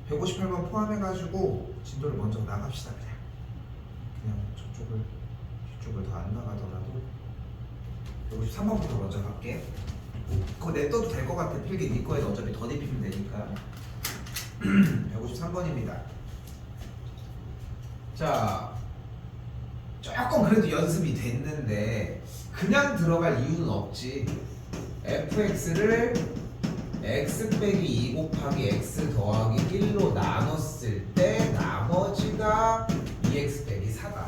158번 포함해가지고 진도를 먼저 나갑시다. 그냥 뒤쪽을 더 안 나가더라도 153번부터 먼저 갈게. 그거 냅둬도 될 것 같아. 필기 네 거에는 어차피 더딥히면 되니까. 153번입니다. 자, 조금 그래도 연습이 됐는데 그냥 들어갈 이유는 없지. fx를 x 빼기 2 곱하기 x 더하기 1로 나눴을 때 나머지가 2x 빼기 4다.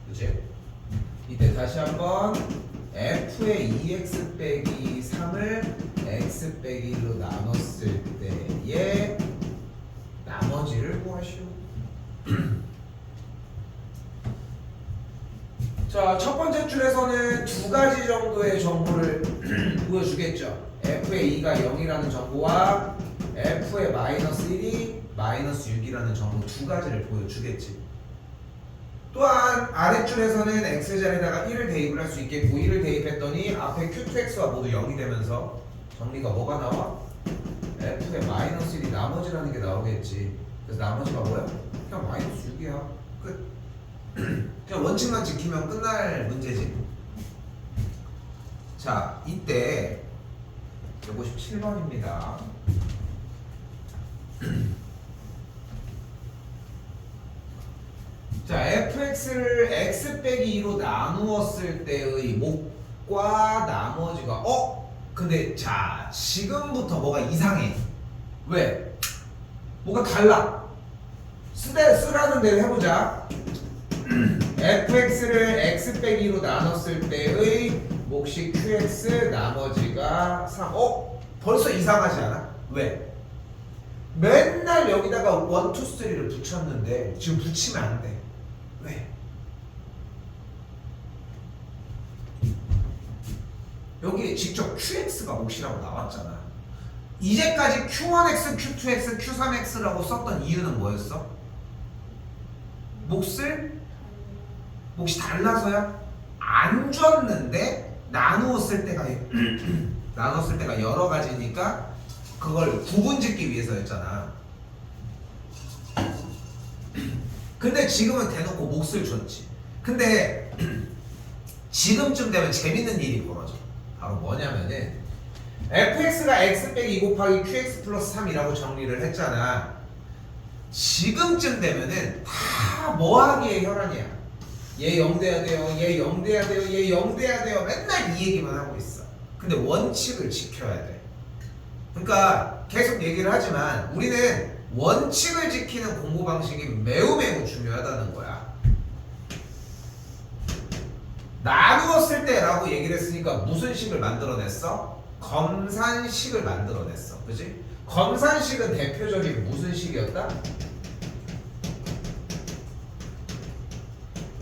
그치? 이때 다시 한번 f의 2x 빼기 3을 x 빼기 1로 나눴을 때의 나머지를 구하시오. 자, 첫 번째 줄에서는 두 가지 정도의 정보를 보여주겠죠. f의 2가 0이라는 정보와 f의 마이너스 1이 마이너스 6이라는 정보 두 가지를 보여주겠지. 또한 아랫줄에서는 x자리에다가 1을 대입을 할 수 있겠고 1을 대입했더니 앞에 q2x와 모두 0이 되면서 정리가 뭐가 나와? f의 마이너스 1이 나머지라는 게 나오겠지. 그래서 나머지가 뭐야? 그냥 마이너스 6이야. 끝. 그냥 원칙만 지키면 끝날 문제지. 자, 이때 157번입니다. 자, fx를 x 빼기 2로 나누었을 때의 목과 나머지가 근데 자, 지금부터 뭐가 이상해. 왜? 뭐가 달라. 쓰라는 대로 해보자. fx를 x 빼기 2로 나눴을 때의 몫이 qx 나머지가 3. 벌써 이상하지 않아? 왜? 맨날 여기다가 1, 2, 3를 붙였는데 지금 붙이면 안 돼. 왜? 여기에 직접 qx가 몫이라고 나왔잖아. 이제까지 q1x, q2x, q3x라고 썼던 이유는 뭐였어? 몫이 달라서야? 안 줬는데 나누었을 때가 여러 가지니까 그걸 구분짓기 위해서였잖아. 근데 지금은 대놓고 몫을 줬지. 근데 지금쯤 되면 재밌는 일이 벌어져. 바로 뭐냐면은 fx가 x 빼기 2 곱하기 qx 플러스 3이라고 정리를 했잖아. 지금쯤 되면은 다 뭐하기에 혈안이야. 얘 0 돼야 돼요. 얘 0 돼야 돼요. 얘 0 돼야 돼요. 맨날 이 얘기만 하고 있어. 근데 원칙을 지켜야 돼. 그러니까 계속 얘기를 하지만 우리는 원칙을 지키는 공부 방식이 매우 중요하다는 거야. 나누었을 때라고 얘기를 했으니까 무슨 식을 만들어냈어? 검산식을 만들어냈어. 그지? 검산식은 대표적인 무슨 식이었다?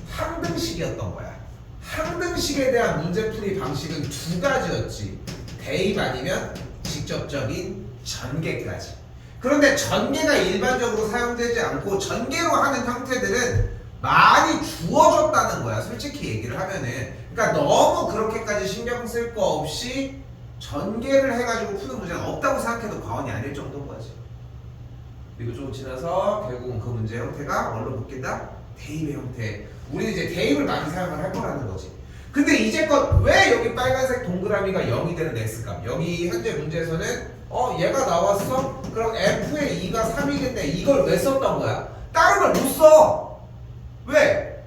항등식이었던 거야. 항등식에 대한 문제풀이 방식은 두 가지였지. 대입 아니면 직접적인 전개까지. 그런데 전개가 일반적으로 사용되지 않고 전개로 하는 형태들은 많이 주어졌다는 거야. 솔직히 얘기를 하면은. 그러니까 너무 그렇게까지 신경 쓸 거 없이 전개를 해가지고 푸는 문제는 없다고 생각해도 과언이 아닐 정도인 거지. 그리고 좀 지나서 결국은 그 문제 형태가 뭘로 바뀐다? 대입의 형태. 우리는 이제 대입을 많이 사용을 할 거라는 거지. 근데 이제껏 왜 여기 빨간색 동그라미가 0이 되는 x값? 여기 현재 문제에서는 얘가 나왔어? 그럼 f의 2가 3이겠네. 이걸 왜 썼던 거야? 다른 걸 못 써. 왜?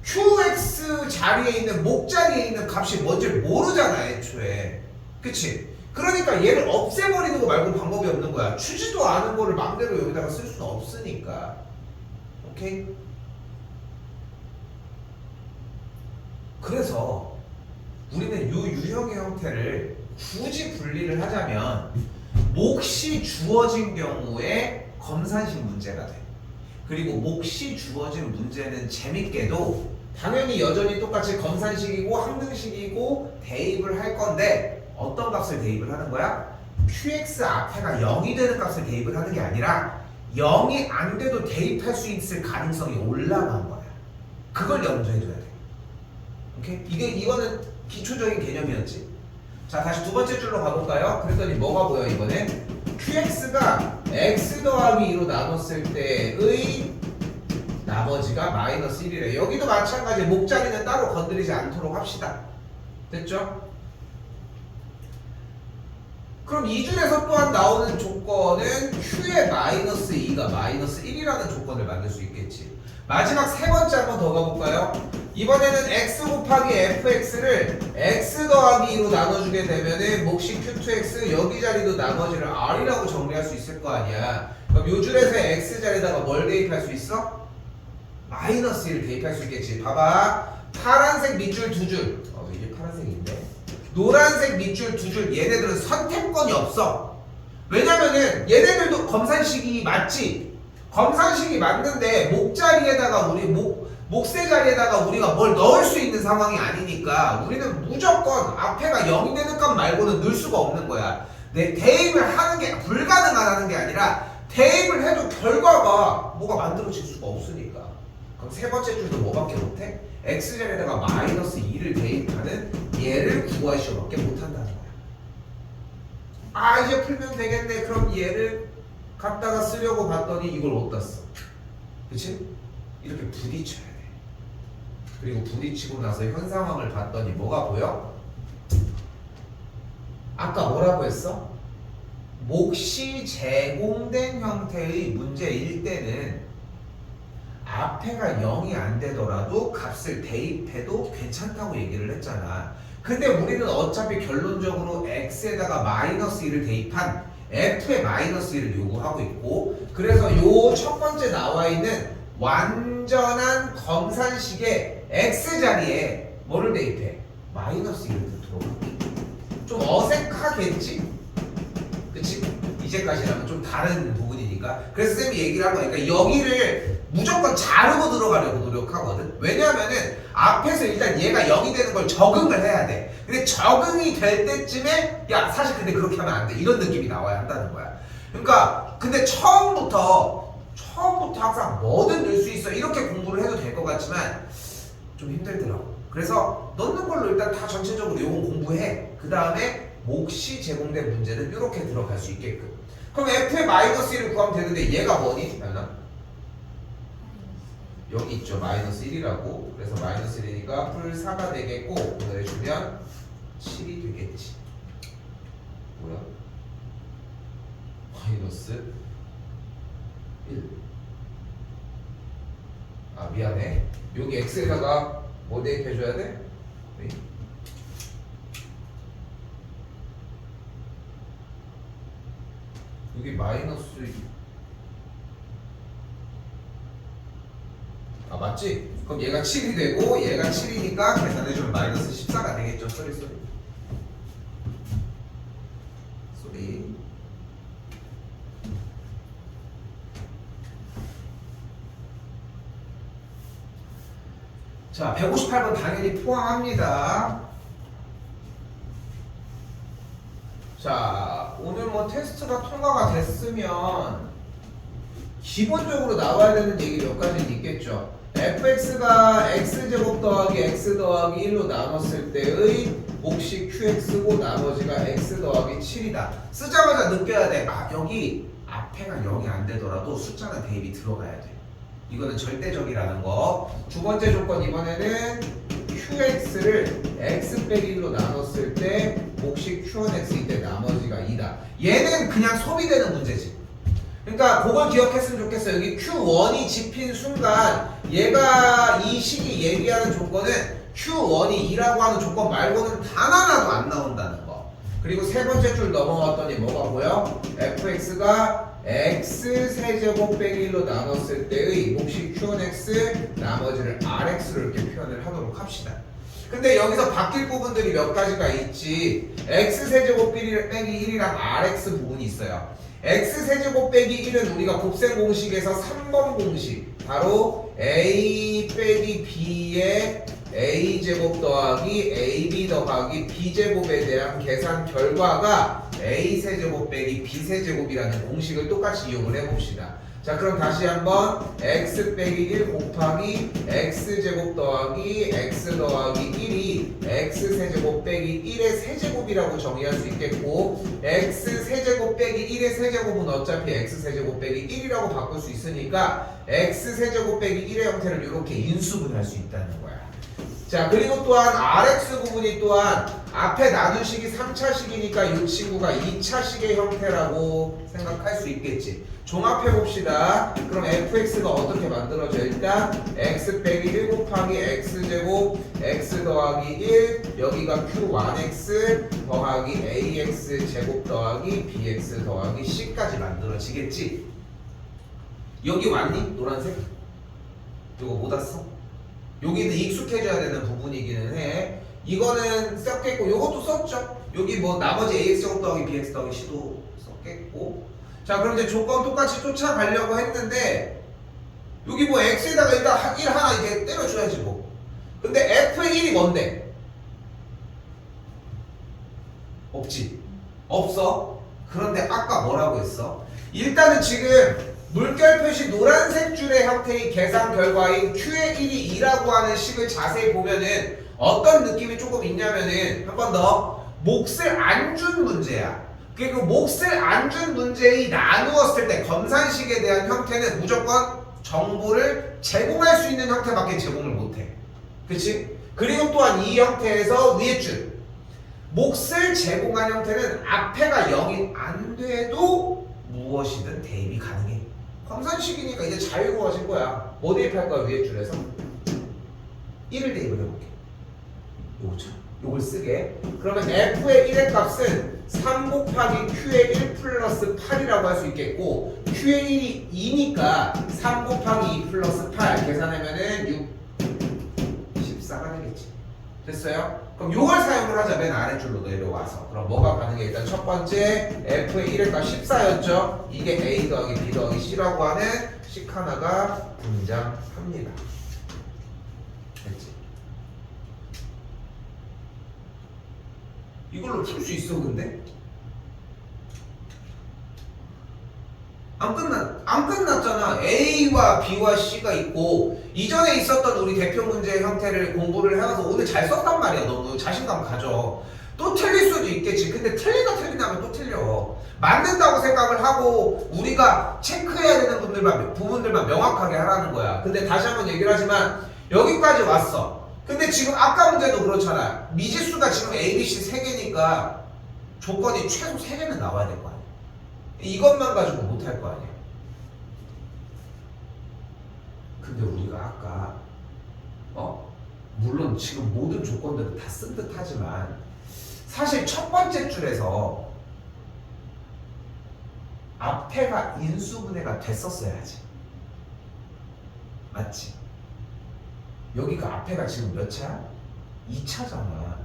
qx 자리에 있는 목 자리에 있는 값이 뭔지를 모르잖아 애초에. 그치? 그러니까 얘를 없애버리는 거 말고 방법이 없는 거야. 추지도 않은 거를 맘대로 여기다가 쓸 수는 없으니까. 오케이? 그래서 우리는 이 유형의 형태를 굳이 분리를 하자면 몫이 주어진 경우에 검산식 문제가 돼. 그리고 몫이 주어진 문제는 재밌게도 당연히 여전히 똑같이 검산식이고 항등식이고 대입을 할 건데 어떤 값을 대입을 하는 거야? qx 앞에가 0이 되는 값을 대입을 하는 게 아니라 0이 안 돼도 대입할 수 있을 가능성이 올라간 거야. 그걸 염두에 둬야 돼. 오케이? 이거는 기초적인 개념이었지. 자, 다시 두 번째 줄로 가볼까요? 그랬더니 뭐가 보여 이번엔? qx가 x 더하기 2로 나눴을 때의 나머지가 마이너스 1이래. 여기도 마찬가지 목자리는 따로 건드리지 않도록 합시다. 됐죠? 그럼 이 줄에서 또한 나오는 조건은 q의 마이너스 2가 마이너스 1이라는 조건을 만들 수 있겠지. 마지막 세 번째 한번 더 가볼까요? 이번에는 x 곱하기 fx를 x 더하기 2로 나눠주게 되면은 몫이 q2x 여기 자리도 나머지를 r이라고 정리할 수 있을 거 아니야. 그럼 요 줄에서 x 자리에다가 뭘 대입할 수 있어? 마이너스 1을 대입할 수 있겠지. 봐봐. 파란색 밑줄 두 줄. 이게 파란색인데. 노란색 밑줄 두 줄. 얘네들은 선택권이 없어. 왜냐면은 얘네들도 검산식이 맞지. 검산식이 맞는데 목자리에다가 우리 목세 자리에다가 우리가 뭘 넣을 수 있는 상황이 아니니까 우리는 무조건 앞에가 0이 되는 값 말고는 넣을 수가 없는 거야. 내 대입을 하는 게 불가능하다는 게 아니라 대입을 해도 결과가 뭐가 만들어질 수가 없으니까. 그럼 세 번째 줄도 뭐밖에 못해? x자리에다가 마이너스 2를 대입하는 얘를 구하시오밖에 못한다는 거야. 아 이제 풀면 되겠네. 그럼 얘를 갖다가 쓰려고 봤더니 이걸 어디다 써? 그치? 이렇게 부딪혀야 돼. 그리고 부딪히고 나서 현 상황을 봤더니 뭐가 보여? 아까 뭐라고 했어? 몫이 제공된 형태의 문제일 때는 앞에가 0이 안 되더라도 값을 대입해도 괜찮다고 얘기를 했잖아. 근데 우리는 어차피 결론적으로 x에다가 마이너스 1을 대입한 f의 마이너스 1을 요구하고 있고, 그래서 요 첫 번째 나와 있는 완전한 검산식의 x자리에 뭐를 대입해? 마이너스 1을 들어가고. 좀 어색하겠지? 그치? 이제까지랑은 좀 다른 부분이니까. 그래서 쌤이 얘기를 한 거니까 여기를 무조건 자르고 들어가려고 노력하거든. 왜냐하면은 앞에서 일단 얘가 0이 되는 걸 적응을 해야 돼. 근데 적응이 될 때쯤에 야 사실 근데 그렇게 하면 안 돼 이런 느낌이 나와야 한다는 거야. 그러니까 근데 처음부터 항상 뭐든 넣을 수 있어 이렇게 공부를 해도 될 것 같지만 좀 힘들더라고. 그래서 넣는 걸로 일단 다 전체적으로 요건 공부해. 그 다음에 몫이 제공된 문제는 이렇게 들어갈 수 있게끔. 그럼 f의 마이너스 1을 구하면 되는데 얘가 뭐니? 여기 있죠. 마이너스 1이라고. 그래서 마이너스 1이니까 풀 4가 되겠고 오늘 해주면 7이 되겠지. 뭐야? 마이너스 1. 아 미안해. 여기 x에다가 뭐 대입해줘야 돼? 여기 마이너스 아 맞지? 그럼 얘가 7이 되고 얘가 7이니까 계산해주면 마이너스 14가 되겠죠. 쏘리 자 158번 당연히 포함합니다. 자 오늘 뭐 테스트가 통과가 됐으면 기본적으로 나와야 되는 얘기 몇 가지는 있겠죠. fx가 x제곱 더하기 x 더하기 1로 나눴을 때의 몫이 qx고 나머지가 x 더하기 7이다. 쓰자마자 느껴야 돼. 아 여기 앞에가 0이 안 되더라도 숫자는 대입이 들어가야 돼. 이거는 절대적이라는 거. 두 번째 조건 이번에는 qx를 x 빼기 1로 나눴을 때 몫이 q1x일 때 나머지가 2다. 얘는 그냥 소비되는 문제지. 그러니까 그걸 기억했으면 좋겠어. 여기 Q1이 집힌 순간 얘가 이 식이 얘기하는 조건은 Q1이 2라고 하는 조건 말고는 단 하나도 안 나온다는 거. 그리고 세 번째 줄 넘어갔더니 뭐가 보여? fx가 x 세제곱 빼기 1로 나눴을 때의 몫이 Q1x 나머지를 rx로 이렇게 표현을 하도록 합시다. 근데 여기서 바뀔 부분들이 몇 가지가 있지. x 세제곱 빼기 1이랑 rx 부분이 있어요. x세제곱 빼기 1은 우리가 곱셈 공식에서 3번 공식 바로 a 빼기 b의 a제곱 더하기 ab 더하기 b제곱에 대한 계산 결과가 a세제곱 빼기 b세제곱이라는 공식을 똑같이 이용을 해봅시다. 자, 그럼 다시 한번 x 빼기 1 곱하기 x제곱 더하기 x 더하기 1이 x세제곱 빼기 1의 세제곱이라고 정의할 수 있겠고, x세제곱 빼기 1의 세제곱은 어차피 x세제곱 빼기 1이라고 바꿀 수 있으니까 x세제곱 빼기 1의 형태를 이렇게 인수분할 수 있다는 거야. 자, 그리고 또한 RX 부분이 또한 앞에 나눈식이 3차식이니까 이 친구가 2차식의 형태라고 생각할 수 있겠지. 종합해 봅시다. 그럼 fx가 어떻게 만들어져? 일단 x 빼기 1 곱하기 x제곱 x 더하기 1 여기가 q1x 더하기 ax 제곱 더하기 bx 더하기 c까지 만들어지겠지. 여기 왔니? 노란색? 이거 못 왔어? 여기는 익숙해져야 되는 부분이기는 해. 이거는 썼겠고 요것도 썼죠. 여기 뭐 나머지 ax제곱 더하기 bx 더하기 c도 썼겠고. 자, 그럼 이제 조건 똑같이 쫓아가려고 했는데 여기 뭐 x에다가 일단 1 하나 이렇게 때려줘야지 뭐. 근데 f의 1이 뭔데? 없지. 없어. 그런데 아까 뭐라고 했어? 일단은 지금 물결 표시 노란색 줄의 형태의 계산 결과인 q의 1이 2라고 하는 식을 자세히 보면은 어떤 느낌이 조금 있냐면은 한 번 더 몫을 안 준 문제야. 그리고 몫을 안 준 문제의 나누었을 때 검산식에 대한 형태는 무조건 정보를 제공할 수 있는 형태밖에 제공을 못해. 그치? 그리고 또한 이 형태에서 위에 줄 몫을 제공한 형태는 앞에가 0이 안 돼도 무엇이든 대입이 가능해. 검산식이니까 이제 자유로워진 거야. 뭐 대입할 거야 위에 줄에서? 1을 대입을 해볼게. 요거죠. 요걸 쓰게. 그러면 f의 1의 값은 3 곱하기 q의 1 플러스 8이라고 할 수 있겠고, q의 1이 2니까 3 곱하기 2 플러스 8 계산하면은 6, 14가 되겠지. 됐어요? 그럼 요걸 사용을 하자. 맨 아래줄로 내려와서. 그럼 뭐가 가능해? 일단 첫 번째 f의 1의 값 14였죠. 이게 a 더하기 b 더하기 c라고 하는 식 하나가 등장합니다. 됐지? 이걸로 풀 수 있어. 근데 안 끝났잖아. A와 B와 C가 있고 이전에 있었던 우리 대표 문제의 형태를 공부를 해와서 오늘 잘 썼단 말이야. 너무 자신감 가져. 또 틀릴 수도 있겠지. 근데 틀리면 또 틀려. 맞는다고 생각을 하고 우리가 체크해야 되는 부분들만 명확하게 하라는 거야. 근데 다시 한번 얘기를 하지만 여기까지 왔어. 근데 지금 아까 문제도 그렇잖아. 미지수가 지금 A, B, C 3개니까 조건이 최소 3개는 나와야 될 거 아니야. 이것만 가지고 못할 거 아니야. 근데 우리가 아까 물론 지금 모든 조건들을 다 쓴 듯 하지만 사실 첫 번째 줄에서 앞에가 인수분해가 됐었어야지. 맞지? 여기가 앞에가 지금 몇 차야? 2차잖아.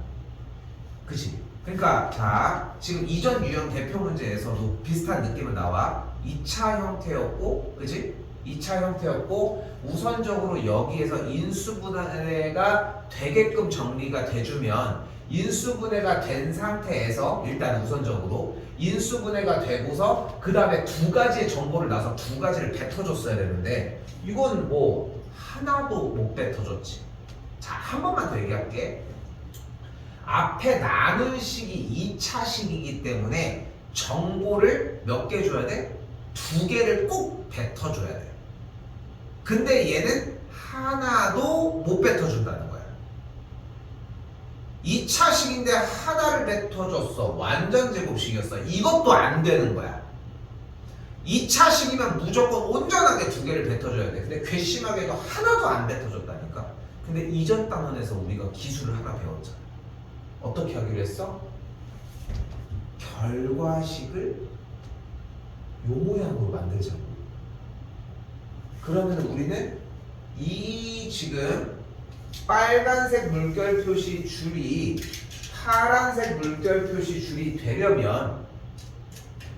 그치? 그러니까 자, 지금 이전 유형 대표 문제에서도 비슷한 느낌은 나와. 2차 형태였고, 그치? 2차 형태였고 우선적으로 여기에서 인수분해가 되게끔 정리가 돼주면 인수분해가 된 상태에서 일단 우선적으로 인수분해가 되고서 그 다음에 두 가지의 정보를 나서 두 가지를 뱉어줬어야 되는데 이건 뭐 하나도 못 뱉어줬지. 자, 한 번만 더 얘기할게. 앞에 나눈 식이 2차식이기 때문에 정보를 몇 개 줘야 돼? 2개를 꼭 뱉어줘야 돼. 근데 얘는 하나도 못 뱉어준다는 거야. 2차식인데 하나를 뱉어줬어. 완전 제곱식이었어. 이것도 안 되는 거야. 2차식이면 무조건 온전하게 2개를 뱉어줘야 돼. 근데 괘씸하게도 하나도 안 뱉어줬다니까. 근데 이전 단원에서 우리가 기술을 하나 배웠잖아. 어떻게 하기로 했어? 결과식을 요 모양으로 만들자고. 그러면 우리는 이 지금 빨간색 물결 표시 줄이 파란색 물결 표시 줄이 되려면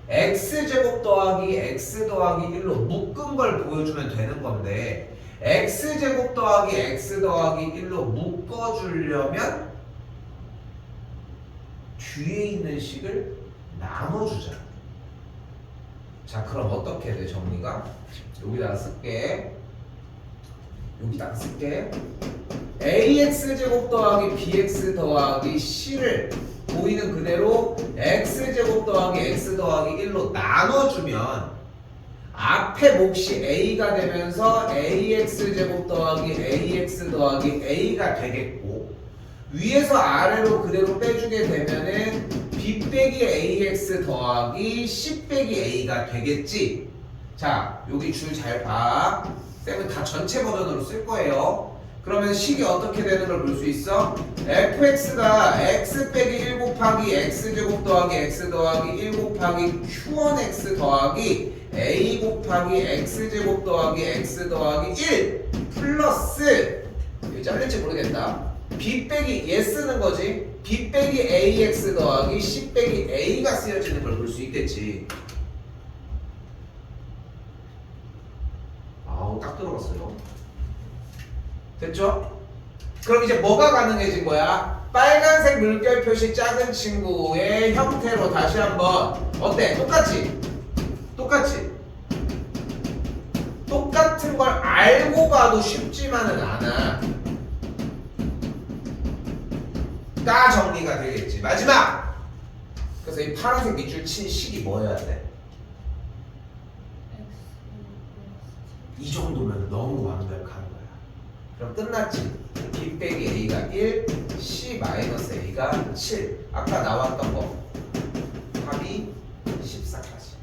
x제곱 더하기 x 더하기 1로 묶은 걸 보여주면 되는 건데 x제곱 더하기 x 더하기 1로 묶어주려면 뒤에 있는 식을 나눠주자. 자, 그럼 어떻게 돼 정리가? 여기다가 쓸게. ax제곱 더하기 bx 더하기 c를 보이는 그대로 x제곱 더하기 x 더하기 1로 나눠주면 앞에 몫이 a가 되면서 ax제곱 더하기 ax 더하기 a가 되겠고, 위에서 아래로 그대로 빼주게 되면은 b 빼기 ax 더하기 c 빼기 a가 되겠지. 자, 여기 줄 잘 봐. 쌤은 다 전체 버전으로 쓸 거예요. 그러면 식이 어떻게 되는 걸 볼 수 있어? fx가 x 빼기 1 곱하기 x제곱 더하기 x 더하기 1 곱하기 q1x 더하기 a 곱하기 x제곱 더하기 x 더하기 1 플러스, 여기 잘릴지 모르겠다, b 빼기 얘 쓰는 거지, b 빼기 ax 더하기 c 빼기 a가 쓰여지는 걸 볼 수 있겠지. 아우, 딱 들어갔어요. 됐죠? 그럼 이제 뭐가 가능해진 거야? 빨간색 물결 표시 작은 친구의 형태로 다시 한번, 어때? 똑같지? 똑같은 걸 알고 봐도 쉽지만은 않아. 다 정리가 되겠지. 마지막! 그래서 이 파란색 밑줄 친 식이 뭐여야 돼? 이 정도면 너무 완벽한 거야. 그럼 끝났지? b 빼기 a가 1, c 마이너스 a가 7. 아까 나왔던 거 합이 14까지.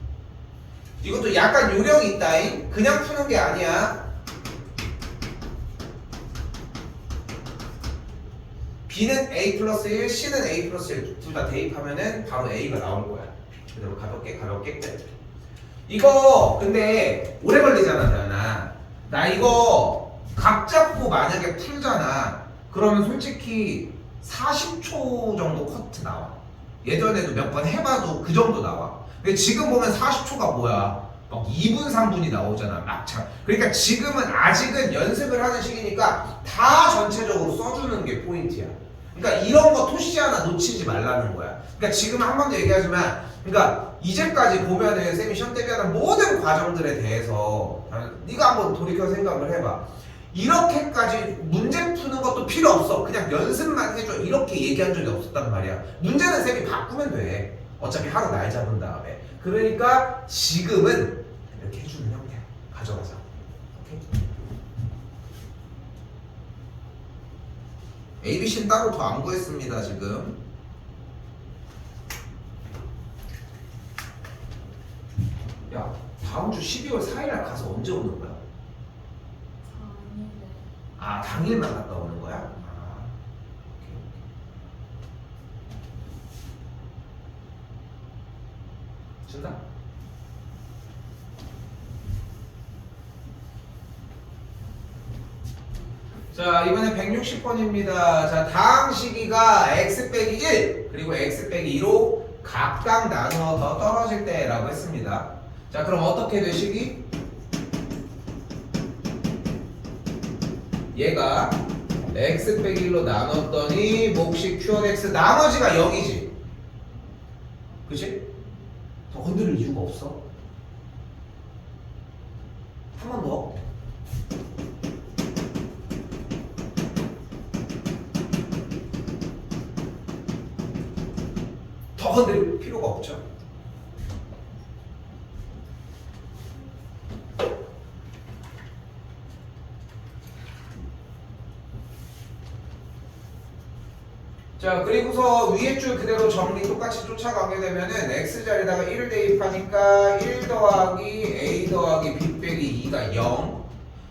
이것도 약간 요령이 있다잉. 그냥 푸는 게 아니야. b는 a 플러스 1, c는 a 플러스 1 둘 다 대입하면은 바로 a가 나올 거야. 그대로 가볍게 끝. 이거 근데 오래 걸리잖아, 대현아. 나 이거 각 잡고 만약에 풀잖아. 그러면 솔직히 40초 정도 커트 나와. 예전에도 몇 번 해봐도 그 정도 나와. 근데 지금 보면 40초가 뭐야? 막 2분, 3분이 나오잖아, 막차. 그러니까 지금은 아직은 연습을 하는 시기니까 다 전체적으로 써주는 게 포인트야. 그러니까 이런 거 토시 하나 놓치지 말라는 거야. 그러니까 지금 한 번 더 얘기하지만, 그러니까 이제까지 보면은 쌤이 시험 대비하는 모든 과정들에 대해서 네가 한번 돌이켜 생각을 해봐. 이렇게까지 문제 푸는 것도 필요 없어. 그냥 연습만 해줘. 이렇게 얘기한 적이 없었단 말이야. 문제는 쌤이 바꾸면 돼. 어차피 하루 날 잡은 다음에. 그러니까 지금은 이렇게 해주는 형태야. 가져가자. 오케이? ABC는 따로 더 안 구했습니다, 지금. 야, 다음 주 12월 4일날 가서 언제 오는 거야? 아, 당일만 갔다 오는 거야? 아, 오케이. 준다? 자, 이번에 160번입니다. 자, 다음 시기가 x 빼기 1 그리고 x 빼기 2로 각각 나누어서 떨어질 때라고 했습니다. 자, 그럼 어떻게 돼, 식이? 얘가 x 빼기 1로 나눴더니 몫이 q1x 나머지가 0이지. 그치? 더 건드릴 이유가 없어. 한 번 더. 더 건드릴 필요가 없죠. 자, 그리고서 위에 줄 그대로 정리 똑같이 쫓아가게 되면은 x자리에다가 1을 대입하니까 1 더하기 a 더하기 b 빼기 2가 0.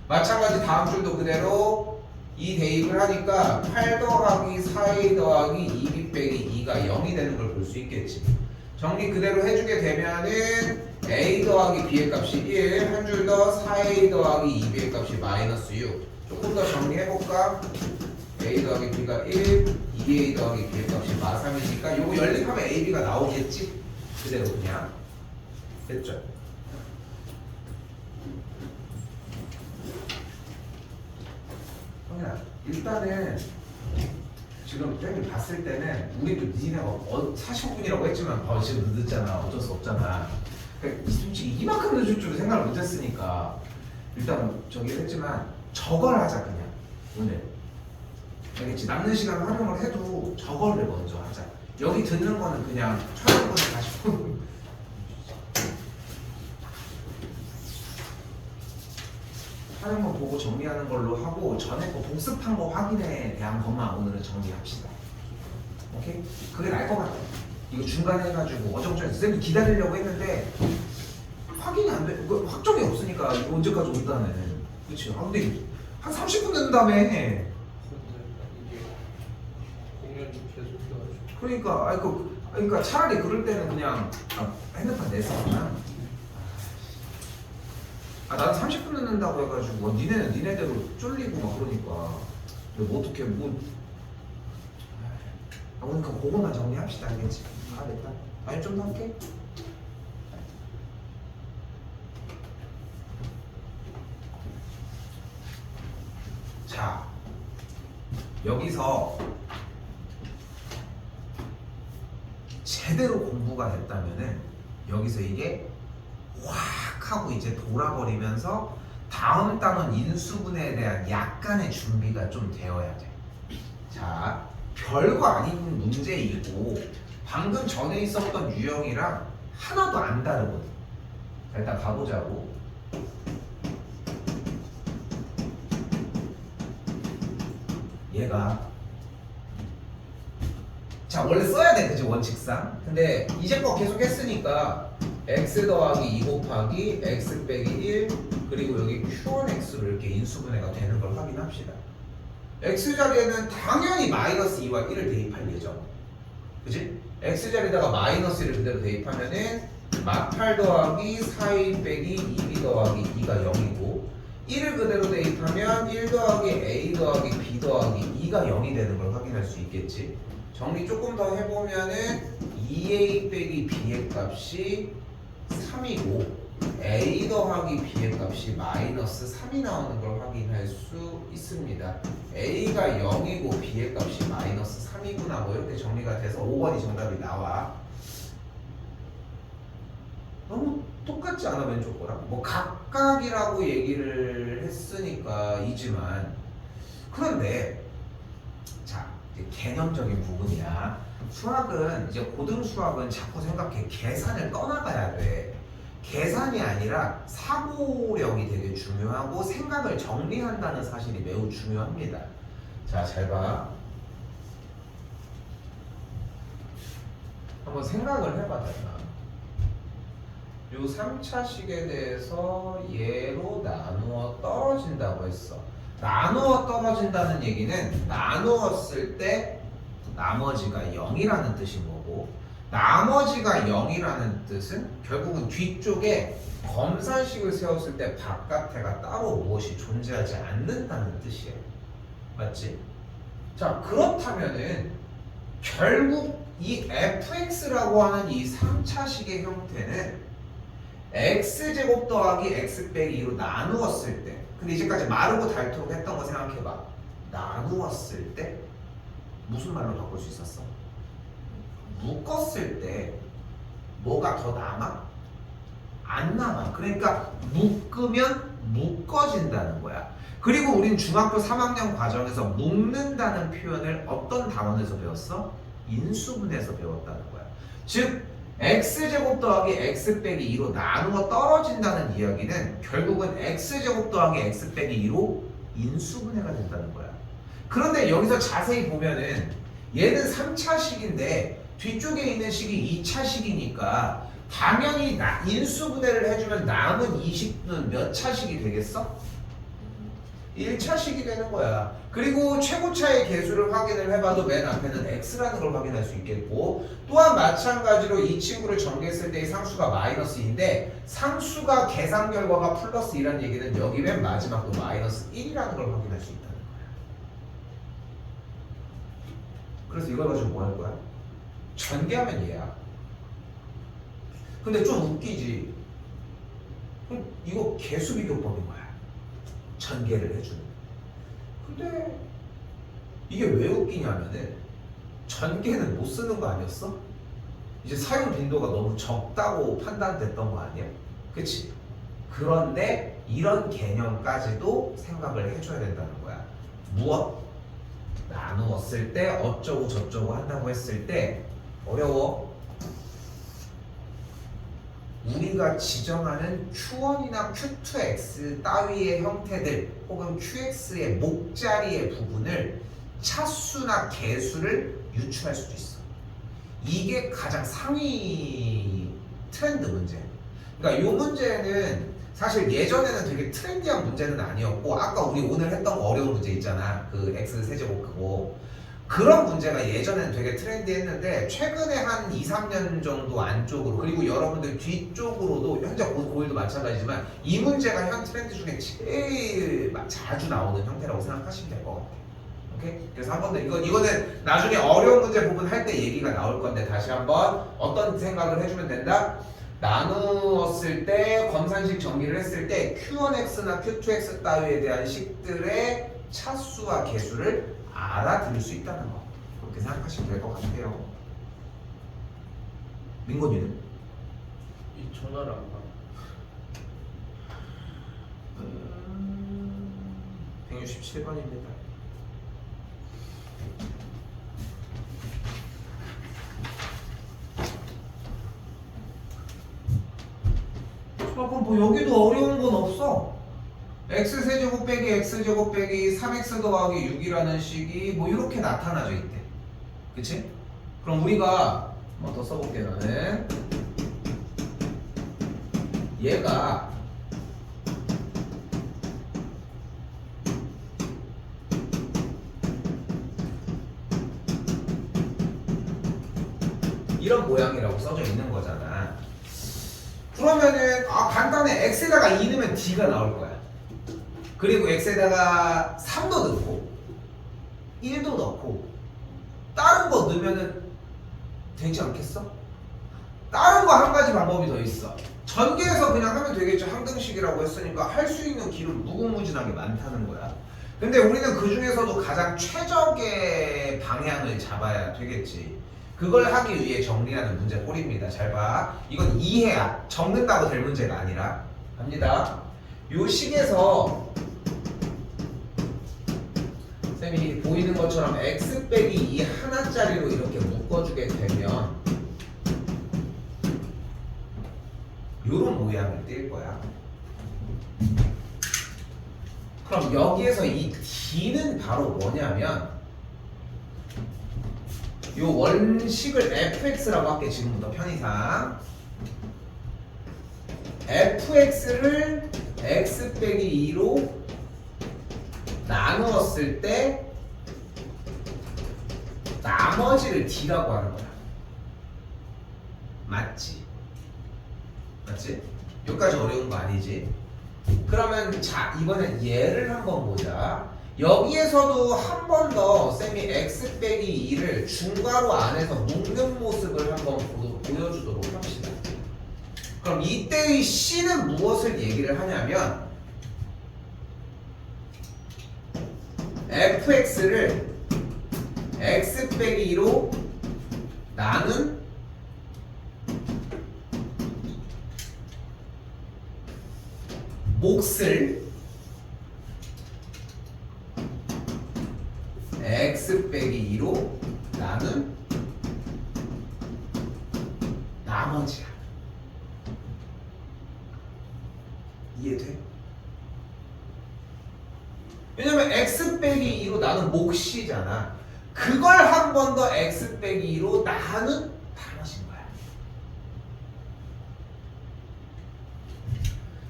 마찬가지 다음 줄도 그대로 2 대입을 하니까 8 더하기 4a 더하기 2b 빼기 2가 0이 되는 걸 볼 수 있겠지. 정리 그대로 해주게 되면은 a 더하기 b의 값이 1, 한 줄 더 4a 더하기 2b의 값이 마이너스 6. 조금 더 정리해볼까? a 더하기 b가 1, 2a 더하기 b의 값이 마3이니까 요거 연립하면 ab가 나오겠지? 그대로 그냥. 됐죠? 성현아, 일단은 지금 쌤이 봤을 때는 우리도 니네가 45분이라고 했지만 지금 늦었잖아. 어쩔 수 없잖아. 그러니까 솔직히 이만큼 늦을 줄은 생각을 못했으니까 일단 저기 했지만 저걸 하자 그냥 오늘. 알겠지? 남는 시간 활용을 해도 저거를 먼저 하자. 여기 듣는 거는 그냥 촬영본에 다시 촬영본 보고 정리하는 걸로 하고 전에 거 복습한 거 확인에 대한 것만 오늘은 정리합시다. 오케이? 그게 나을 것 같아. 이거 중간에 해가지고 어정쩡해서 쌤이 기다리려고 했는데 확인이 안 돼. 확정이 없으니까 이거 언제까지 온다는. 그치? 아 근데 한 30분 된다며. 그러니까 그러니까 차라리 그럴 때는 그냥 핸드폰 내서 그냥 나는 30분 늦는다고 해가지고 니네는 니네대로 쫄리고 막 그러니까 뭐 어떻게 그러니까 그거만 정리합시다. 알겠지? 됐다. 아니 좀 더 할게. 자 여기서 제대로 공부가 됐다면은 여기서 이게 확 하고 이제 돌아버리면서 다음 단원 인수분해에 대한 약간의 준비가 좀 되어야 돼. 자, 별거 아닌 문제이고 방금 전에 있었던 유형이랑 하나도 안 다르거든. 자, 일단 가보자고. 얘가 자 원래 써야 돼 그치 원칙상. 근데 이제껏 계속 했으니까 x 더하기 2 곱하기 x 빼기 1 그리고 여기 q1x로 이렇게 인수분해가 되는 걸 확인합시다. x 자리에는 당연히 마이너스 2와 1을 대입할 예정. 그치? x 자리에다가 마이너스 1을 그대로 대입하면은 막8 더하기 4a 빼기 2b 더하기 2가 0이고 1을 그대로 대입하면 1 더하기 a 더하기 b 더하기 2가 0이 되는 걸 확인할 수 있겠지. 정리 조금 더 해보면은 2a 빼기 b의 값이 3이고 a 더하기 b의 값이 마이너스 3이 나오는 걸 확인할 수 있습니다. a가 0이고 b의 값이 마이너스 3이구나 뭐 이렇게 정리가 돼서 5번이 정답이 나와. 너무 똑같지 않아 왼쪽 거랑? 뭐 각각이라고 얘기를 했으니까 이지만 그런데 자 이제 개념적인 부분이야. 수학은 이제 고등 수학은 자꾸 생각해. 계산을 떠나가야 돼. 계산이 아니라 사고력이 되게 중요하고 생각을 정리한다는 사실이 매우 중요합니다. 자, 잘 봐. 한번 생각을 해봐. 요 3차식에 대해서 얘로 나누어 떨어진다고 했어. 나누어 떨어진다는 얘기는 나누었을 때 나머지가 0이라는 뜻인 거고, 나머지가 0이라는 뜻은 결국은 뒤쪽에 검산식을 세웠을 때 바깥에가 따로 무엇이 존재하지 않는다는 뜻이에요. 맞지? 자, 그렇다면은 결국 이 fx라고 하는 이 3차식의 형태는 x제곱 더하기 x 빼기 2로 나누었을 때, 근데 이제까지 마르고 닳도록 했던 거 생각해봐. 나누었을 때 무슨 말로 바꿀 수 있었어? 묶었을 때 뭐가 더 남아? 안 남아. 그러니까 묶으면 묶어진다는 거야. 그리고 우린 중학교 3학년 과정에서 묶는다는 표현을 어떤 단원에서 배웠어? 인수분해에서 배웠다는 거야. 즉 x제곱 더하기 x 빼기 2로 나누어 떨어진다는 이야기는 결국은 x제곱 더하기 x 빼기 2로 인수분해가 된다는 거야. 그런데 여기서 자세히 보면은 얘는 3차식인데 뒤쪽에 있는 식이 2차식이니까 당연히 인수분해를 해주면 남은 이 식은 몇 차식이 되겠어? 1차식이 되는 거야. 그리고 최고차의 개수를 확인을 해봐도 맨 앞에는 x라는 걸 확인할 수 있겠고, 또한 마찬가지로 이 친구를 전개했을 때의 상수가 마이너스 2인데 상수가 계산 결과가 플러스 2라는 얘기는 여기 맨 마지막도 마이너스 1이라는 걸 확인할 수 있다는 거야. 그래서 이걸 가지고 뭐 할 거야? 전개하면 얘야. 근데 좀 웃기지. 그럼 이거 개수비교법인 거야. 전개를 해주는. 근데 이게 왜 웃기냐면은 전개는 못 쓰는 거 아니었어? 이제 사용 빈도가 너무 적다고 판단됐던 거 아니야? 그치? 그런데 이런 개념까지도 생각을 해줘야 된다는 거야. 무엇? 나누었을 때 어쩌고 저쩌고 한다고 했을 때 어려워. 우리가 지정하는 Q1이나 Q2X 따위의 형태들 혹은 QX의 목자리의 부분을 차수나 개수를 유추할 수도 있어. 이게 가장 상위 트렌드 문제. 그러니까 이 문제는 사실 예전에는 되게 트렌디한 문제는 아니었고, 아까 우리 오늘 했던 거 어려운 문제 있잖아. 그 X 세제곱 그거. 그런 문제가 예전에는 되게 트렌디했는데 최근에 한 2, 3년 정도 안쪽으로, 그리고 여러분들 뒤쪽으로도 현재 고1도 마찬가지지만 이 문제가 현 트렌드 중에 제일 자주 나오는 형태라고 생각하시면 될 것 같아요. 오케이? 그래서 한 번 더 이거는 나중에 어려운 문제 부분 할 때 얘기가 나올 건데 다시 한번 어떤 생각을 해주면 된다? 나누었을 때 검산식 정리를 했을 때 Q1X나 Q2X 따위에 대한 식들의 차수와 개수를 알아들을 수 있다는 거. 그렇게 생각하시면 될 것 같아요. 민건이는? 이 전화를 안 받아. 167번입니다. 그럼 뭐 여기도 어려운 건 없어. x세제곱 빼기 x제곱 빼기 3x 더하기 6이라는 식이 뭐 이렇게 나타나져 있대. 그치? 그럼 우리가 한번 더 써볼게. 나는 얘가 이런 모양이라고 써져 있는 거잖아. 그러면은 간단해. x에다가 2 넣으면 d가 나올 거야. 그리고 x에다가 3도 넣고 1도 넣고 다른 거 넣으면은 되지 않겠어? 다른 거 한 가지 방법이 더 있어. 전개해서 그냥 하면 되겠죠. 항등식이라고 했으니까 할 수 있는 길은 무궁무진하게 많다는 거야. 근데 우리는 그 중에서도 가장 최적의 방향을 잡아야 되겠지. 그걸 하기 위해 정리하는 문제 꼴입니다. 잘 봐. 이건 이해야. 적는다고 될 문제가 아니라. 갑니다. 요 식에서 쌤이 보이는 것처럼 x 빼기 2 하나짜리로 이렇게 묶어주게 되면 요런 모양을 띌 거야. 그럼 여기에서 이 d는 바로 뭐냐면 요 원식을 fx라고 할게. 지금부터 편의상 fx를 x 빼기 2로 나누었을 때 나머지를 d라고 하는 거야. 맞지? 맞지? 여기까지 어려운 거 아니지? 그러면 자, 이번엔 얘를 한번 보자. 여기에서도 한 번 더 쌤이 x 빼기 2를 중괄호 안에서 묶는 모습을 한번 보여주도록 합시다. 그럼 이때의 c는 무엇을 얘기를 하냐면 fx를 x 빼기 2로 나눈 몫을 x 빼기 2로 나눈 나머지야. 이해돼? 왜냐면 x 빼기 2로 나눈 몫이잖아. 그걸 한 번 더 x 빼기 2로 나눈 나머지인 거야.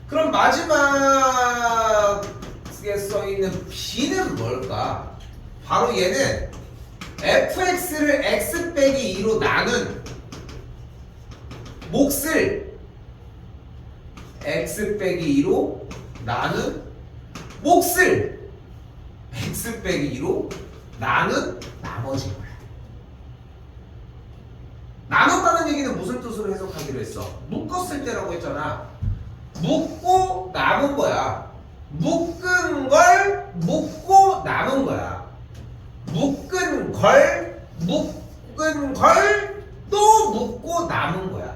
그럼 마지막에 써있는 b는 뭘까? 바로 얘는 fx를 x 빼기 2로 나눈 몫을 x 빼기 2로 나눈 몫을 x 빼기 2로 나눈 나머지인 거야. 나눴다는 얘기는 무슨 뜻으로 해석하기로 했어? 묶었을 때라고 했잖아. 묶고 남은 거야. 묶은 걸 묶고 남은 거야. 묶고 걸 묶은 걸 또 묶고 남은 거야.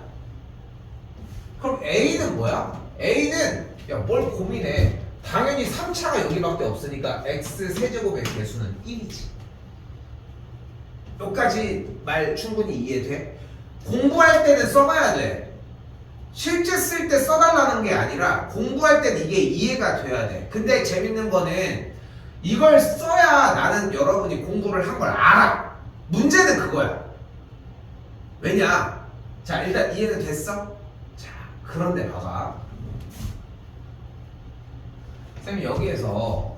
그럼 A는 뭐야? A는 야 뭘 고민해. 당연히 3차가 여기밖에 없으니까 x 세제곱의 개수는 1이지. 여기까지 말 충분히 이해돼? 공부할 때는 써봐야 돼. 실제 쓸 때 써달라는 게 아니라 공부할 때는 이게 이해가 돼야 돼. 근데 재밌는 거는 이걸 써야 나는 여러분이 공부를 한 걸 알아. 문제는 그거야. 왜냐? 자 일단 이해는 됐어? 자 그런데 봐봐. 쌤이 여기에서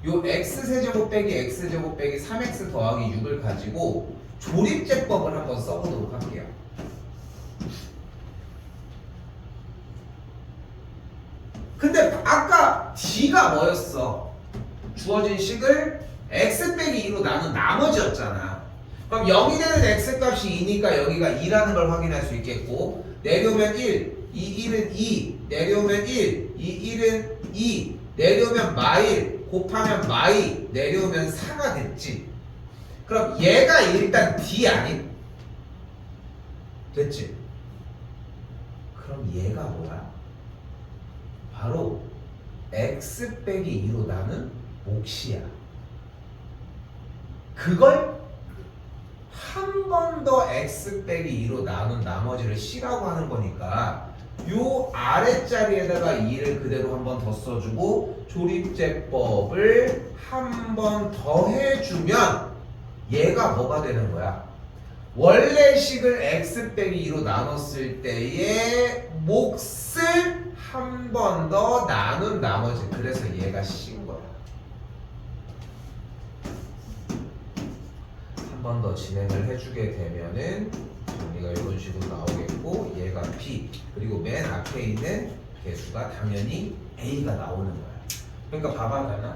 요 x세제곱 빼기 x제곱 빼기 3x 더하기 6을 가지고 조립제법을 한번 써보도록 할게요. 근데 아까 d가 뭐였어? 주어진 식을 x 빼기 2로 나눈 나머지였잖아. 그럼 0이 되는 x값이 2니까 여기가 2라는 걸 확인할 수 있겠고 내려오면 1, 이 1은 2, 내려오면 1, 이 1은 2, 내려오면 마일, 곱하면 마이, 내려오면 4가 됐지. 그럼 얘가 일단 d 아님? 됐지? 그럼 얘가 뭐야? 바로 x 빼기 2로 나눈 몫이야. 그걸 한 번 더 x 빼기 2로 나눈 나머지를 c라고 하는 거니까 요 아랫자리에다가 2를 그대로 한 번 더 써주고 조립제법을 한 번 더 해주면 얘가 뭐가 되는 거야? 원래 식을 x 빼기 2로 나눴을 때의 몫을 한 번 더 나눈 나머지. 그래서 얘가 c인 거야. 한 번 더 진행을 해주게 되면은 정리가 이런 식으로 나오겠고 얘가 b 그리고 맨 앞에 있는 개수가 당연히 a가 나오는 거야. 그러니까 봐봐 나는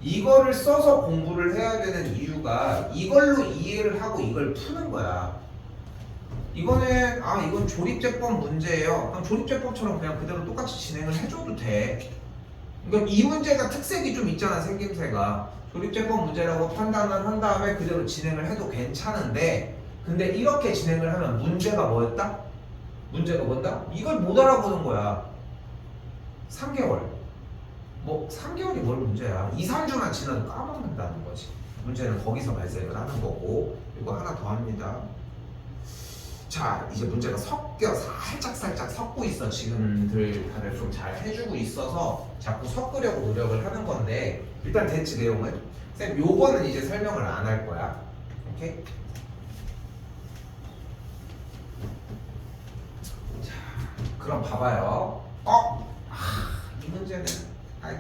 이거를 써서 공부를 해야 되는 이유가 이걸로 이해를 하고 이걸 푸는 거야. 이거는 이건 조립제법 문제예요. 그럼 조립제법처럼 그냥 그대로 똑같이 진행을 해줘도 돼. 그러니까 이 문제가 특색이 좀 있잖아. 생김새가 조립제법 문제라고 판단을 한 다음에 그대로 진행을 해도 괜찮은데 근데 이렇게 진행을 하면 문제가 뭐였다? 문제가 뭔다? 이걸 못 알아보는 거야. 3개월 뭐 3개월이 뭘 문제야. 2, 3주만 지나도 까먹는다는 거지. 문제는 거기서 발생을 하는 거고. 이거 하나 더 합니다. 자 이제 문제가 섞여 살짝 섞고 있어. 지금들 다들 좀 잘 해주고 있어서 자꾸 섞으려고 노력을 하는 건데 일단 됐지 내용은? 쌤 요거는 이제 설명을 안 할 거야. 오케이? 자 그럼 봐봐요. 이 문제는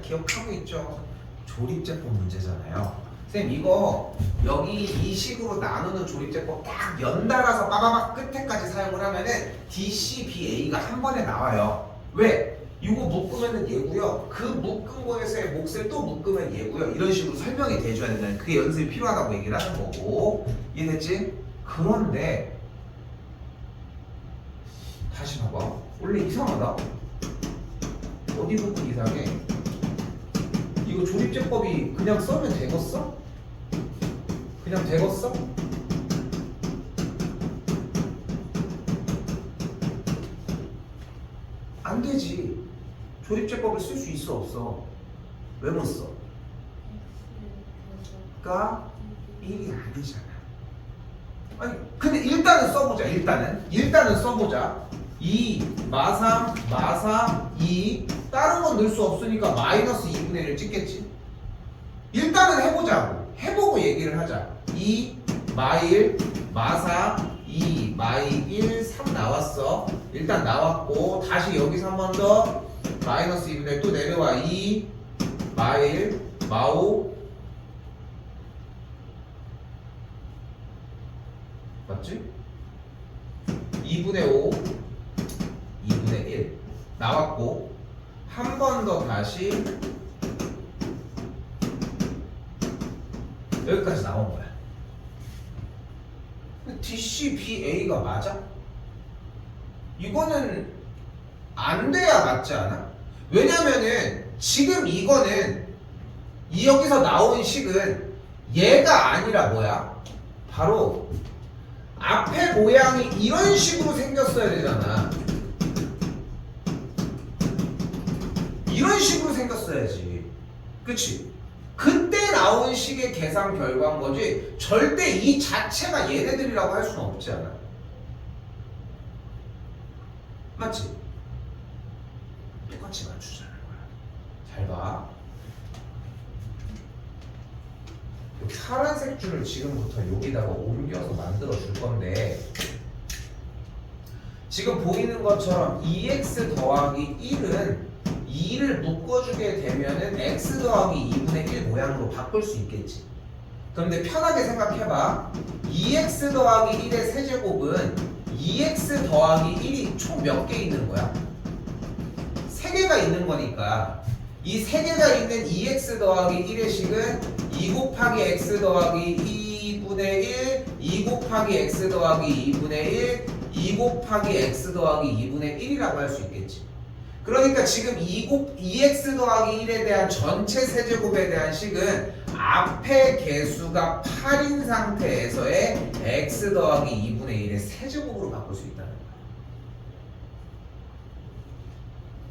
기억하고 있죠? 조립제법 문제잖아요. 쌤 이거 여기 이 식으로 나누는 조립제법 딱 연달아서 빠바박 끝에까지 사용을 하면은 DCBA가 한 번에 나와요. 왜? 이거 묶으면은 얘고요. 그 묶은 거에서의 몫을 또 묶으면 얘고요. 이런 식으로 설명이 돼줘야 된다는 그게 연습이 필요하다고 얘기를 하는 거고. 이해됐지? 그런데 다시 봐봐. 원래 이상하다. 어디 부분 이상해? 이거 조립제법이 그냥 써면 되겠어? 그냥 되겠어? 안 되지. 조립제법을 쓸 수 있어 없어? 왜 못 써? 가 1이 아니잖아. 아니 근데 일단은 써보자. 일단은 써보자. 2, 마삼, 마사, 2 다른 건 넣을 수 없으니까 마이너스 2분의 1을 찍겠지. 일단은 해보자고. 해보고 얘기를 하자. 2, 마일, 마사, 2, 마이 1, 3 나왔어. 일단 나왔고 다시 여기서 한 번 더 마이너스 2분의 1 또 내려와. 2, 마일, 마오 맞지? 2분의 5, 2분의 1 나왔고 한 번 더 다시 여기까지 나온 거야. DCBA가 맞아? 이거는 안 돼야 맞지 않아? 왜냐면은 지금 이거는 여기서 나온 식은 얘가 아니라 뭐야? 바로 앞에 모양이 이런 식으로 생겼어야 되잖아. 이런 식으로 생겼어야지. 그치? 그때 나온 식의 계산 결과인 거지 절대 이 자체가 얘네들이라고 할 수는 없지 않아. 맞지? 똑같이 맞추자는 거야. 잘 봐. 이 파란색 줄을 지금부터 여기다가 옮겨서 만들어 줄 건데 지금 보이는 것처럼 2x 더하기 1은 2를 묶어주게 되면은 x 더하기 2분의 1 모양으로 바꿀 수 있겠지. 그런데 편하게 생각해봐. 2x 더하기 1의 세제곱은 2x 더하기 1이 총 몇 개 있는 거야? 3개가 있는 거니까 이 3개가 있는 2x 더하기 1의 식은 2 곱하기 x 더하기 2분의 1 2 곱하기 x 더하기 2분의 1 2 곱하기 x 더하기 2분의 1이라고 할 수 있겠지. 그러니까 지금 2x 더하기 1에 대한 전체 세제곱에 대한 식은 앞에 개수가 8인 상태에서의 x 더하기 2분의 1의 세제곱으로 바꿀 수 있다는 거야.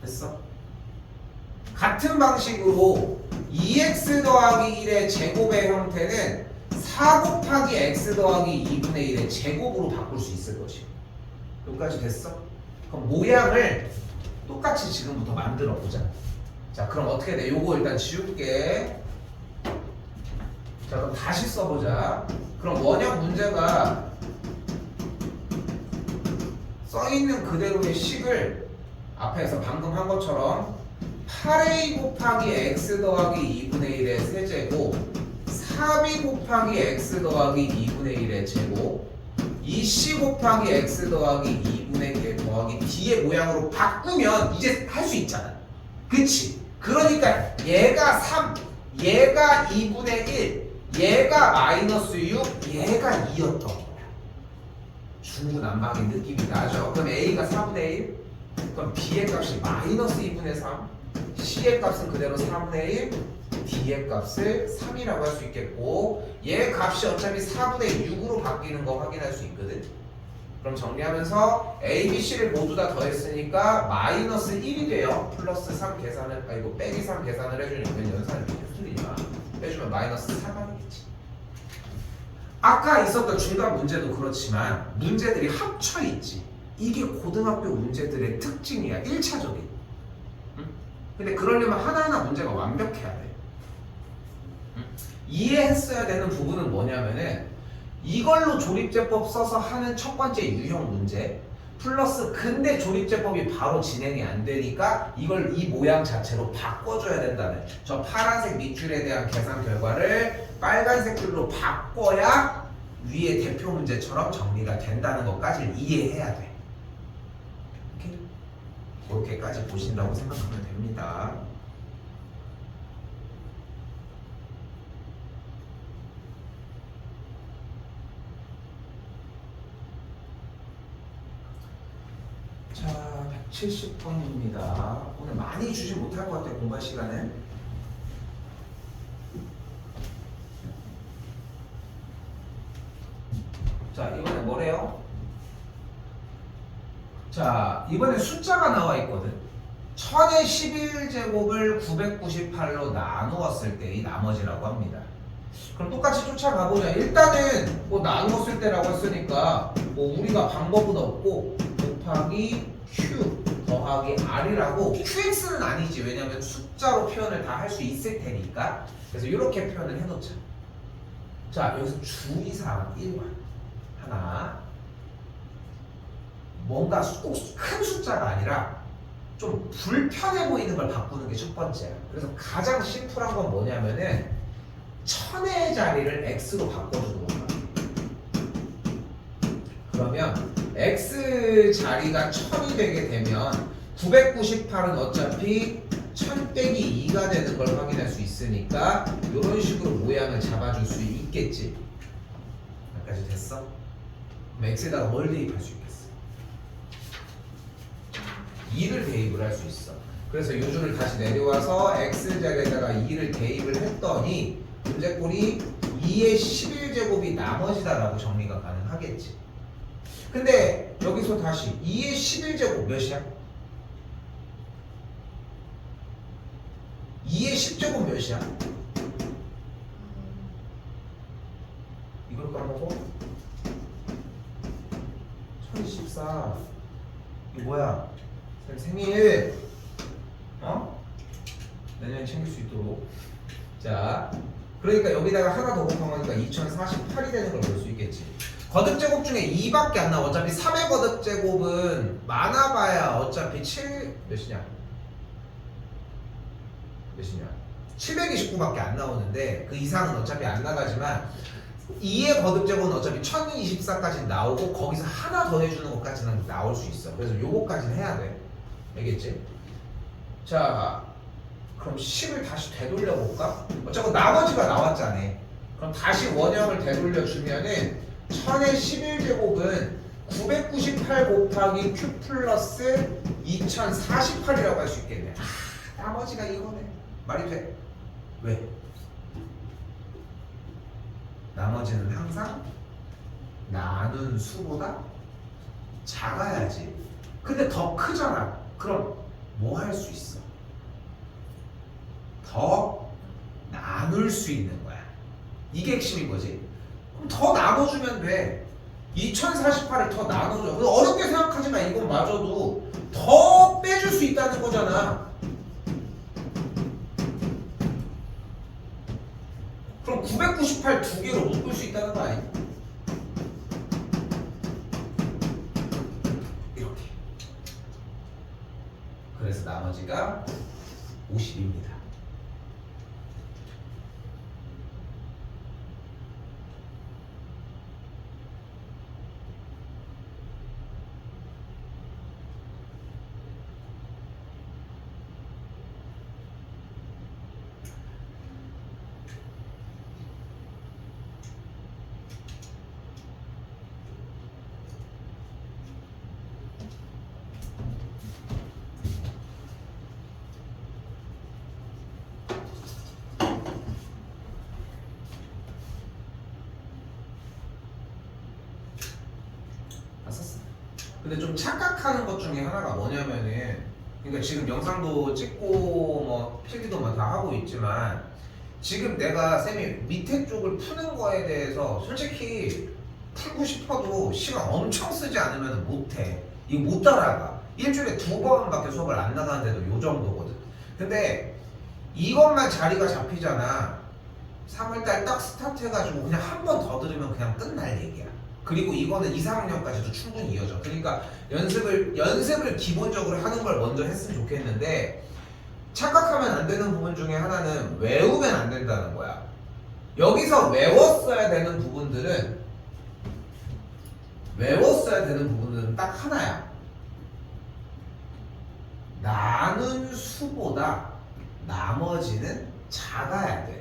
됐어? 같은 방식으로 2x 더하기 1의 제곱의 형태는 4 곱하기 x 더하기 2분의 1의 제곱으로 바꿀 수 있을 것이야. 여기까지 됐어? 그럼 모양을 똑같이 지금부터 만들어 보자. 자, 그럼 어떻게 돼? 요거 일단 지울게. 자, 그럼 다시 써보자. 그럼 원형 문제가 써있는 그대로의 식을 앞에서 방금 한 것처럼 8a 곱하기 x 더하기 2분의 1의 세제곱 4b 곱하기 x 더하기 2분의 1의 제곱 2c 곱하기 x 더하기 2분의 1 더하기 d의 모양으로 바꾸면 이제 할 수 있잖아. 그치? 그러니까 얘가 3, 얘가 2분의 1, 얘가 마이너스 6, 얘가 2였던 거야. 중구난방의 느낌이 나죠? 그럼 a가 4분의 1, 그럼 b의 값이 마이너스 2분의 3, c의 값은 그대로 4분의 1, d의 값을 3이라고 할 수 있겠고 얘 값이 어차피 4분의 6으로 바뀌는 거 확인할 수 있거든. 그럼 정리하면서 a, b, c를 모두 다 더했으니까 마이너스 1이 돼요. 플러스 3 계산을 빼기 3 계산을 해주니까 연산이 계속 틀리니까 빼주면 마이너스 4가 되겠지. 아까 있었던 중간 문제도 그렇지만 문제들이 합쳐 있지. 이게 고등학교 문제들의 특징이야. 1차적인. 근데 그러려면 하나하나 문제가 완벽해야 돼. 이해했어야 되는 부분은 뭐냐면은 이걸로 조립제법 써서 하는 첫 번째 유형 문제 플러스 근데 조립제법이 바로 진행이 안 되니까 이걸 이 모양 자체로 바꿔줘야 된다는 저 파란색 밑줄에 대한 계산 결과를 빨간색 줄로 바꿔야 위에 대표 문제처럼 정리가 된다는 것까지 이해해야 돼. 오케이? 그렇게까지 보신다고 생각하면 됩니다. 자, 170번입니다. 오늘 많이 주지 못할 것 같아요, 공부 시간에. 자, 이번에 뭐래요? 자, 이번에 숫자가 나와 있거든. 1000의 11제곱을 998로 나누었을 때의 나머지라고 합니다. 그럼 똑같이 쫓아가보자. 일단은 뭐 나누었을 때라고 했으니까 뭐 우리가 방법은 없고 곱하기 q 더하기 r이라고 qx는 아니지. 왜냐면 숫자로 표현을 다 할 수 있을 테니까. 그래서 이렇게 표현을 해놓자. 자, 여기서 주의사항 1번 하나. 뭔가 꼭 큰 숫자가 아니라 좀 불편해 보이는 걸 바꾸는 게 첫 번째야. 그래서 가장 심플한 건 뭐냐면은 1000의 자리를 x로 바꿔주는 거야. 그러면 x 자리가 1000이 되게 되면 998은 어차피 1000 빼기 2가 되는 걸 확인할 수 있으니까 이런 식으로 모양을 잡아줄 수 있겠지. 여기까지 됐어? 그럼 x에다가 뭘 대입할 수 있겠어? 2를 대입을 할 수 있어. 그래서 이 줄을 다시 내려와서 x 자리에다가 2를 대입을 했더니 문제꼴이 2의 11제곱이 나머지다라고 정리가 가능하겠지. 근데 여기서 다시 2의 11제곱 몇이야? 2의 10제곱 몇이야? 이걸 까먹어? 1024. 이게 뭐야? 생일. 어? 내년에 챙길 수 있도록. 자, 그러니까 여기다가 하나 더 곱하니까 2048이 되는 걸 볼 수 있겠지. 거듭제곱 중에 2밖에 안 나와. 어차피 3의 거듭제곱은 많아봐야 어차피 7 몇이냐? 몇이냐? 729밖에 안 나오는데 그 이상은 어차피 안 나가지만 2의 거듭제곱은 어차피 1024까지 나오고 거기서 하나 더 해주는 것까지는 나올 수 있어. 그래서 요거까지는 해야 돼. 알겠지? 자, 그럼 10을 다시 되돌려 볼까? 어차피 나머지가 나왔잖아. 그럼 다시 원형을 되돌려 주면은 1000의 11제곱은 998 곱하기 q 플러스 2048이라고 할 수 있겠네. 아, 나머지가 이거네. 말이 돼. 왜? 나머지는 항상 나눈 수보다 작아야지. 근데 더 크잖아. 그럼 뭐 할 수 있어? 더 나눌 수 있는 거야. 이게 핵심인 거지. 그럼 더 나눠주면 돼. 2048을 더 나눠줘. 어렵게 생각하지 마. 이건 마저도 더 빼줄 수 있다는 거잖아. 그럼 998 두 개로 묶을 수 있다는 거 아니야? 이렇게. 그래서 나머지가 50입니다. 근데 좀 착각하는 것 중에 하나가 뭐냐면은, 그러니까 지금 영상도 찍고 뭐 필기도 뭐 다 하고 있지만 지금 내가 쌤이 밑에 쪽을 푸는 거에 대해서 솔직히 풀고 싶어도 시간 엄청 쓰지 않으면 못해. 이거 못 따라가. 일주일에 2번밖에 수업을 안 나가는데도 요 정도거든. 근데 이것만 자리가 잡히잖아. 3월달 딱 스타트 해가지고 그냥 한 번 더 들으면 그냥 끝날 얘기야. 그리고 이거는 2, 4학년까지도 충분히 이어져. 그러니까 연습을 기본적으로 하는 걸 먼저 했으면 좋겠는데, 착각하면 안 되는 부분 중에 하나는 외우면 안 된다는 거야. 여기서 외웠어야 되는 부분들은 딱 하나야. 나눈 수보다 나머지는 작아야 돼.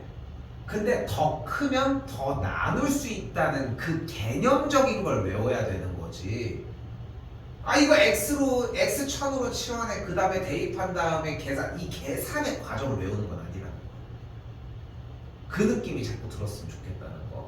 근데 더 크면 더 나눌 수 있다는 그 개념적인 걸 외워야 되는 거지. 아, 이거 x 1000으로 치환해 그 다음에 대입한 다음에 이 계산의 과정을 외우는 건 아니라는 거. 그 느낌이 자꾸 들었으면 좋겠다는 거.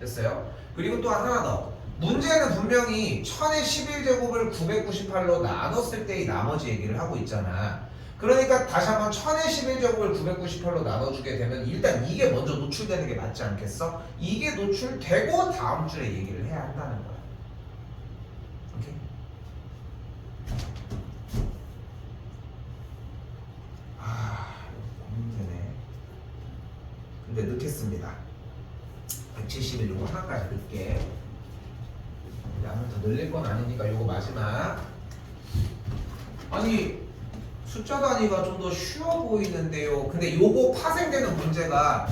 됐어요? 그리고 또 하나 더. 문제는 분명히 1000의 11제곱을 998로 나눴을 때의 나머지 얘기를 하고 있잖아. 그러니까 다시 한번 1000의 11제곱을 998로 나눠주게 되면 일단 이게 먼저 노출되는 게 맞지 않겠어? 이게 노출되고 다음 주에 얘기를 해야 한다는 거야. 오케이? 아, 고민되네. 근데 넣겠습니다. 171 요거 하나까지 넣을게. 양을 더 늘릴 건 아니니까 요거 마지막. 아니, 숫자 단위가 좀 더 쉬워 보이는데요. 근데 요거 파생되는 문제가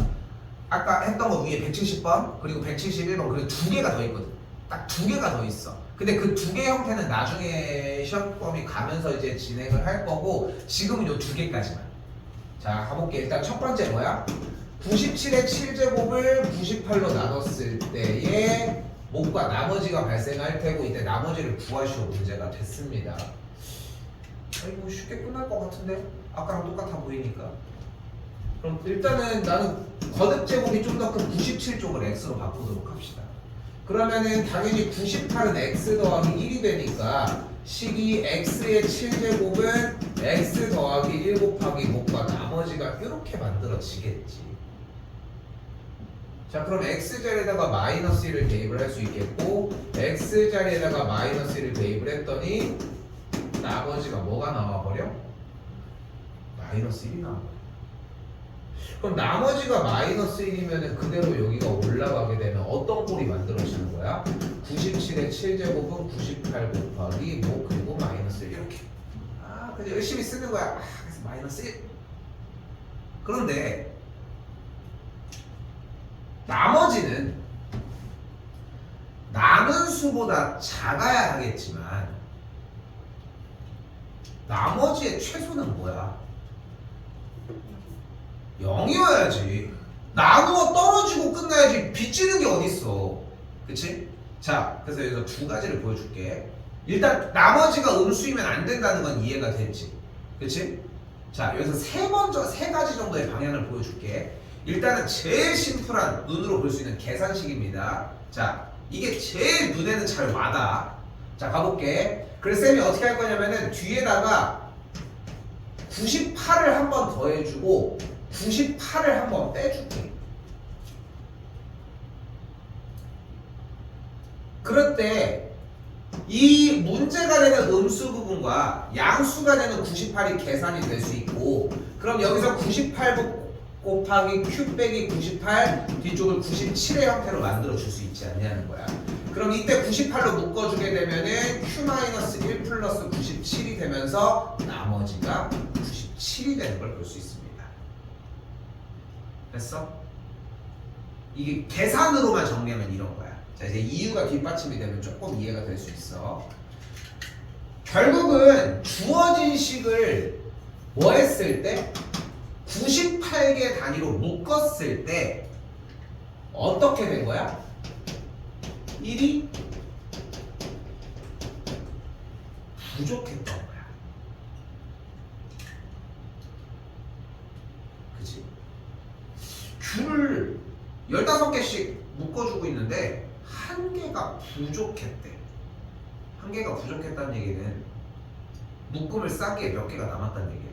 아까 했던 거 위에 170번 그리고 171번 그리고 두 개가 더 있거든. 딱 두 개가 더 있어. 근데 그 두 개 형태는 나중에 시험범위 가면서 이제 진행을 할 거고, 지금은 요 두 개까지만. 자, 가볼게. 일단 첫 번째 뭐야? 97의 7제곱을 98로 나눴을 때에 몫과 나머지가 발생할 테고, 이때 나머지를 구하시오 문제가 됐습니다. 이거 쉽게 끝날 것 같은데? 아까랑 똑같아 보이니까. 그럼 일단은 나는 거듭 제곱이 좀 더 큰 97쪽을 x로 바꾸도록 합시다. 그러면은 당연히 98은 x 더하기 1이 되니까 식이 x의 7제곱은 x 더하기 1 곱하기 목과 나머지가 이렇게 만들어지겠지. 자, 그럼 x자리에다가 마이너스 1을 대입을 할 수 있겠고 x자리에다가 마이너스 1을 대입을 했더니 나머지가 뭐가 나와버려? 마이너스 1이 나와버려. 그럼 나머지가 마이너스 1이면 그대로 여기가 올라가게 되면 어떤 꼴이 만들어지는 거야? 97의 7제곱은 98 곱하기 뭐 그리고 마이너스 1 이렇게. 아, 그냥 열심히 쓰는 거야. 아, 그래서 마이너스 1. 그런데 나머지는 나는 수보다 작아야 하겠지만 나머지의 최소는 뭐야? 0이어야지. 나누어 떨어지고 끝나야지. 빚지는 게 어딨어. 그치? 자, 그래서 여기서 두 가지를 보여줄게. 일단 나머지가 음수이면 안 된다는 건 이해가 됐지. 그치? 자, 여기서 세 가지 정도의 방향을 보여줄게. 일단은 제일 심플한 눈으로 볼 수 있는 계산식입니다. 자, 이게 제일 눈에는 잘 와닿아. 자, 가볼게. 그래서 쌤이 어떻게 할 거냐면은 뒤에다가 98을 한 번 더해주고 98을 한 번 빼줄게. 그럴 때 이 문제가 되는 음수 부분과 양수가 되는 98이 계산이 될 수 있고, 그럼 여기서 98 곱하기 q 빼기 98 뒤쪽을 97의 형태로 만들어 줄 수 있지 않냐는 거야. 그럼 이때 98로 묶어주게 되면은 q-1 플러스 97이 되면서 나머지가 97이 되는 걸 볼 수 있습니다. 됐어? 이게 계산으로만 정리하면 이런 거야. 자, 이제 이유가 뒷받침이 되면 조금 이해가 될 수 있어. 결국은 주어진 식을 뭐 했을 때? 98개 단위로 묶었을 때 어떻게 된 거야? 1이 부족했던 거야. 그치? 귤을 15개씩 묶어주고 있는데 한 개가 부족했대. 한 개가 부족했다는 얘기는 묶음을 싸기에 몇 개가 남았다는 얘기야.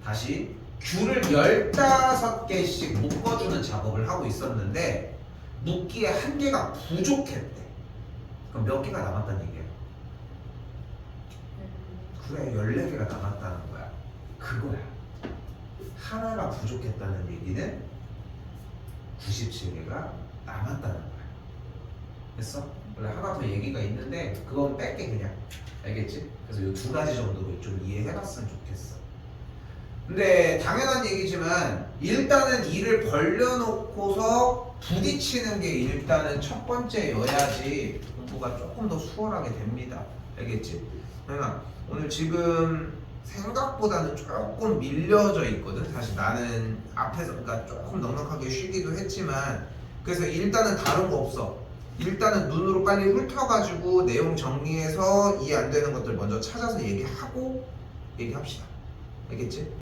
다시 귤을 15개씩 묶어주는 작업을 하고 있었는데 묶기에 한 개가 부족했대. 그럼 몇 개가 남았다는 얘기야? 그래, 14개가 남았다는 거야. 그거야. 하나가 부족했다는 얘기는 97개가 남았다는 거야. 됐어? 원래 하나 더 얘기가 있는데 그건 뺄게 그냥. 알겠지? 그래서 이 두 가지 정도로 좀 이해해봤으면 좋겠어. 근데 당연한 얘기지만 일단은 이를 벌려놓고서 부딪히는 게 일단은 첫 번째여야지 공부가 조금 더 수월하게 됩니다. 알겠지? 그러니까 오늘 지금 생각보다는 조금 밀려져 있거든. 사실 나는 앞에서 그러니까 조금 넉넉하게 쉬기도 했지만 그래서 일단은 다른 거 없어. 일단은 눈으로 빨리 훑어가지고 내용 정리해서 이해 안 되는 것들 먼저 찾아서 얘기하고 얘기합시다. 알겠지?